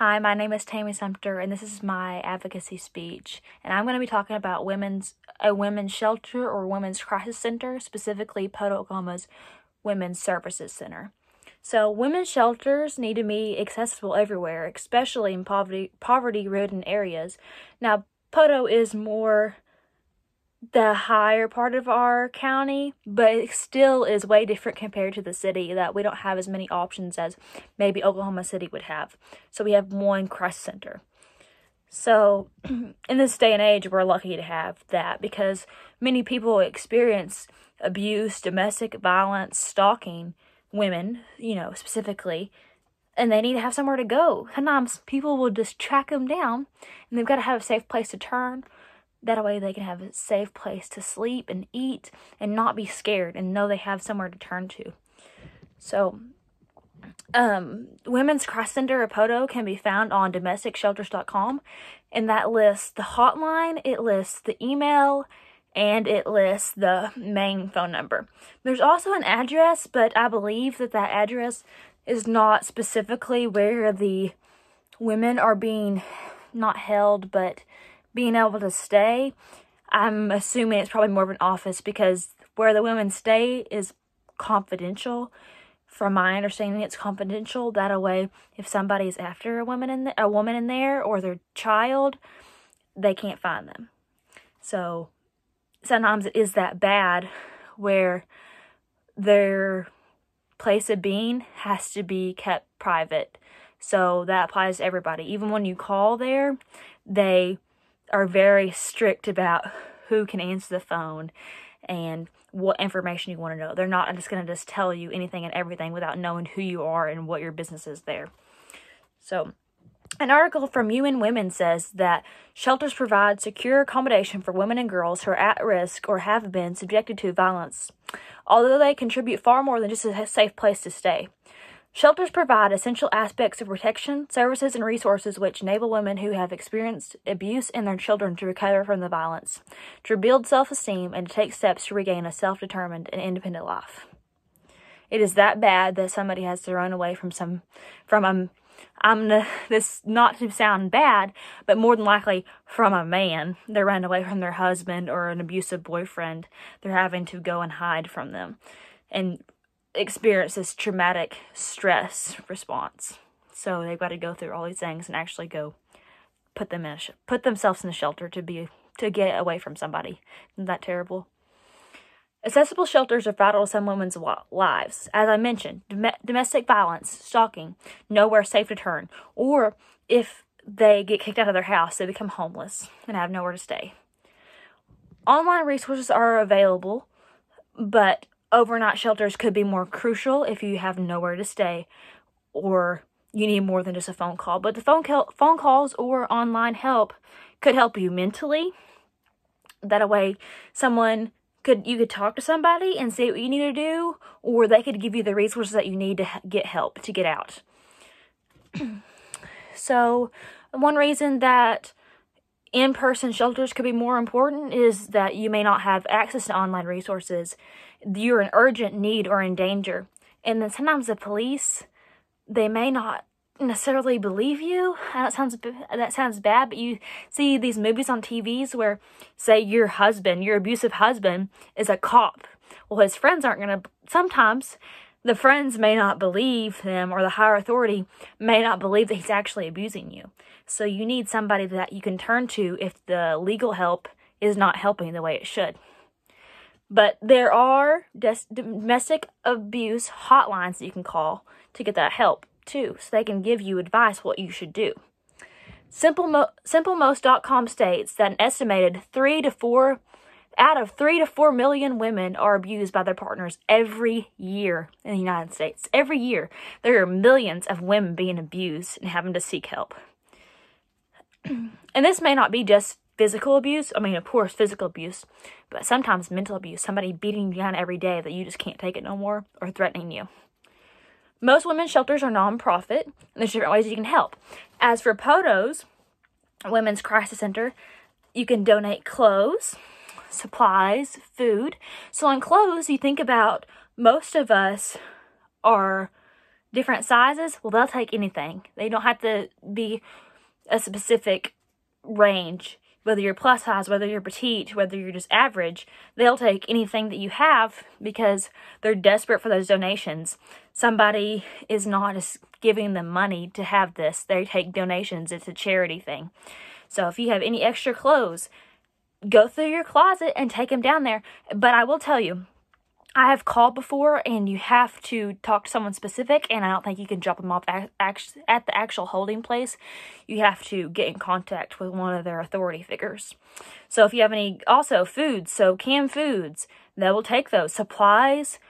Hi, my name is Tammy Sumter, and this is my advocacy speech. And I'm going to be talking about a women's shelter or women's crisis center, specifically Poto, Oklahoma's Women's Services Center. So, women's shelters need to be accessible everywhere, especially in poverty-ridden areas. Now, Poto is more the higher part of our county, but it still is way different compared to the city, that we don't have as many options as maybe Oklahoma City would have. So we have one crisis center. So in this day and age, we're lucky to have that because many people experience abuse, domestic violence, stalking women, specifically, and they need to have somewhere to go. Sometimes people will just track them down, and they've got to have a safe place to turn. That way they can have a safe place to sleep and eat and not be scared and know they have somewhere to turn to. So, Women's Crisis Center of Poto can be found on domesticshelters.com, and that lists the hotline, it lists the email, and it lists the main phone number. There's also an address, but I believe that address is not specifically where the women are being not held, but being able to stay. I'm assuming it's probably more of an office because where the women stay is confidential. From my understanding, it's confidential. That way, if somebody's after a woman in there or their child, they can't find them. So sometimes it is that bad where their place of being has to be kept private. So that applies to everybody. Even when you call there, they are very strict about who can answer the phone and what information you want to know. They're not just going to tell you anything and everything without knowing who you are and what your business is there. So, an article from UN Women says that shelters provide secure accommodation for women and girls who are at risk or have been subjected to violence, although they contribute far more than just a safe place to stay. Shelters provide essential aspects of protection, services, and resources which enable women who have experienced abuse and their children to recover from the violence, to rebuild self-esteem, and to take steps to regain a self-determined and independent life. It is that bad that somebody has to run away this not to sound bad, but more than likely from a man. They're running away from their husband or an abusive boyfriend. They're having to go and hide from them and experience this traumatic stress response. So they've got to go through all these things and actually go put themselves in a shelter to get away from somebody. Isn't that terrible? Accessible shelters are vital to some women's lives. As I mentioned, domestic violence, stalking, nowhere safe to turn, or if they get kicked out of their house, they become homeless and have nowhere to stay. Online resources are available, but overnight shelters could be more crucial if you have nowhere to stay or you need more than just a phone call. But the phone calls or online help could help you mentally. That way, you could talk to somebody and see what you need to do, or they could give you the resources that you need to get help to get out. So, one reason that in-person shelters could be more important is that you may not have access to online resources. You're in urgent need or in danger. And then sometimes the police, they may not necessarily believe you. That sounds bad, but you see these movies on TVs where, say, your abusive husband is a cop. Well, his friends aren't going to, sometimes the friends may not believe him, or the higher authority may not believe that he's actually abusing you. So you need somebody that you can turn to if the legal help is not helping the way it should. But there are domestic abuse hotlines that you can call to get that help too, so they can give you advice what you should do. Simplemost.com states that an estimated 3 to 4 million women are abused by their partners every year in the United States. Every year, there are millions of women being abused and having to seek help. And this may not be just physical abuse. I mean, of course, physical abuse, but sometimes mental abuse. Somebody beating you down every day that you just can't take it no more, or threatening you. Most women's shelters are non-profit, and there's different ways you can help. As for Poto's Women's Crisis Center, you can donate clothes, supplies, food. So on clothes, you think about most of us are different sizes, well, they'll take anything. They don't have to be a specific range. Whether you're plus size, whether you're petite, whether you're just average, they'll take anything that you have because they're desperate for those donations. Somebody is not just giving them money to have this. They take donations. It's a charity thing. So if you have any extra clothes, go through your closet and take them down there. But I will tell you, I have called before, and you have to talk to someone specific, and I don't think you can drop them off at the actual holding place. You have to get in contact with one of their authority figures. So if you have any, also foods, so canned foods, they will take those. Supplies,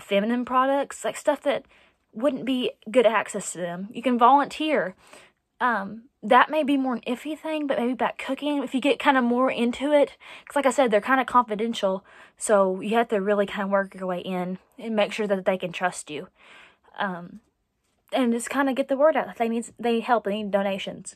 feminine products, like stuff that wouldn't be good access to them. You can volunteer. That may be more an iffy thing, but maybe about cooking, if you get kind of more into it, because like I said, they're kind of confidential, so you have to really kind of work your way in and make sure that they can trust you, and just kind of get the word out that they need donations.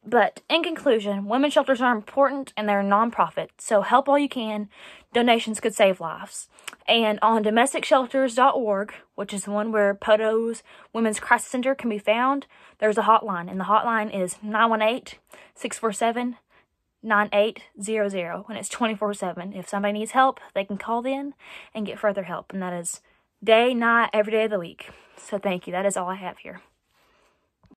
But in conclusion, women's shelters are important and they're a nonprofit, so help all you can. Donations could save lives. And on domesticshelters.org, which is the one where Poto's Women's Crisis Center can be found, there's a hotline, and the hotline is 918-647-9800, and it's 24/7. If somebody needs help, they can call in and get further help, and that is day, night, every day of the week. So thank you. That is all I have here.